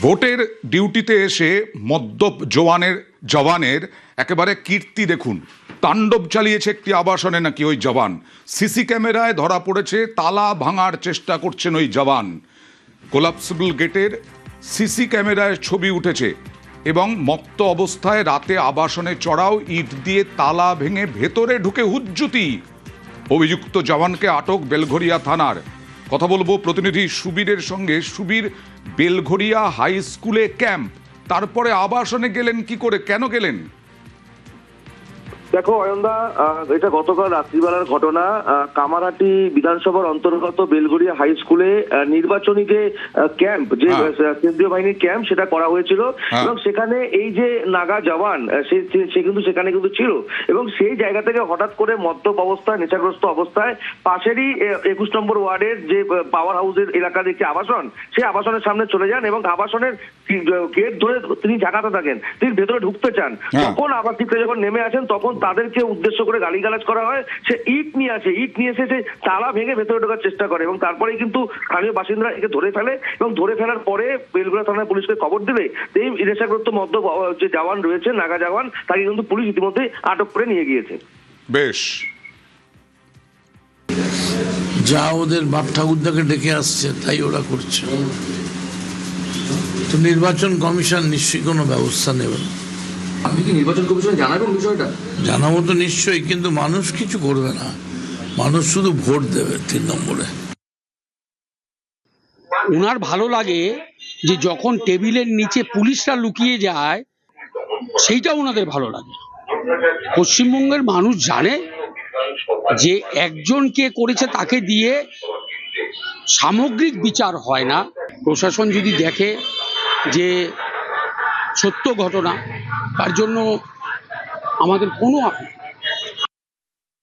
ভোটের ডিউটিতে এসে মদ্যপ জওয়ানের একেবারে কীর্তি দেখুন। তাণ্ডব চালিয়েছে একটি আবাসনে নাকি ওই জওয়ান। সিসি ক্যামেরায় ধরা পড়েছে তালা ভাঙার চেষ্টা করছেন ওই জওয়ান। কোলাপসিবল গেটের সিসি ক্যামেরায় ছবি উঠেছে এবং মত্ত অবস্থায় রাতে আবাসনে চড়াও ইট দিয়ে তালা ভেঙে ভেতরে ঢুকে হুজ্জুতি। অভিযুক্ত জওয়ানকে আটক বেলঘরিয়া থানার। কথা বলবো প্রতিনিধি সুবীরের সঙ্গে। সুবীর, বেলঘরিয়া হাই স্কুলে ক্যাম্প, তারপরে আবাসনে গেলেন কি করে, কেন গেলেন? দেখো অয়নদা, এটা গতকাল রাত্রিবেলার ঘটনা। কামারহাটি বিধানসভার অন্তর্গত বেলঘরিয়া হাই স্কুলে নির্বাচনী যে ক্যাম্প, যে কেন্দ্রীয় বাহিনীর ক্যাম্প, সেটা করা হয়েছিল এবং সেখানে এই যে নাগা জওয়ান সে কিন্তু সেখানে কিন্তু ছিল এবং সেই জায়গা থেকে হঠাৎ করে মদ্যপ অবস্থায়, নেশাগ্রস্ত অবস্থায় পাশেরই 21 নম্বর ওয়ার্ডের যে পাওয়ার হাউসের এলাকার একটি আবাসন, সেই আবাসনের সামনে চলে যান এবং আবাসনের গেট ধরে তিনি জাগাতে থাকেন। তিনি ভেতরে ঢুকতে চান, তখন আবাসিকরা যখন নেমে আসেন তখন তাদেরকে উদ্দেশ্য করে গালিগালাজ করা হয়। সে ইট নিয়ে এসে সে তালা ভেঙে ভেতরে ঢোকার চেষ্টা করে এবং তারপরেই কিন্তু স্থানীয় বাসিন্দারা একে ধরে ফেলে এবং ধরে ফেলার পরে বেলঘরিয়া থানায় পুলিশকে খবর দিলে এই নেশাগ্রস্ত মদ্যপ যে জওয়ান রয়েছে, নাগা জওয়ান, তাকে কিন্তু পুলিশ ইতিমধ্যে আটক করে নিয়ে গিয়েছে। বেশ, যা ওদের বাপ ঠাকুরদাকে ডেকে আসছে তাই ওরা করছে। তো নির্বাচন কমিশন নিশ্চয়ই কোনো ব্যবস্থা নেবেন। আপনি কি নির্বাচন কমিশনে জানাবেন বিষয়টা? জানাবো তো নিশ্চয়ই, কিন্তু মানুষ কিছু করবে না, মানুষ শুধু ভোট দেবে 3 নম্বরে। ওনার ভালো লাগে যে যখন টেবিলের নিচে পুলিশরা লুকিয়ে যায়, সেইটা ওনাদের ভালো লাগে। পশ্চিমবঙ্গের মানুষ জানে যে একজন কে করেছে তাকে দিয়ে সামগ্রিক বিচার হয় না। প্রশাসন যদি দেখে যে সত্য ঘটনা, তার জন্য আমাদের কোনো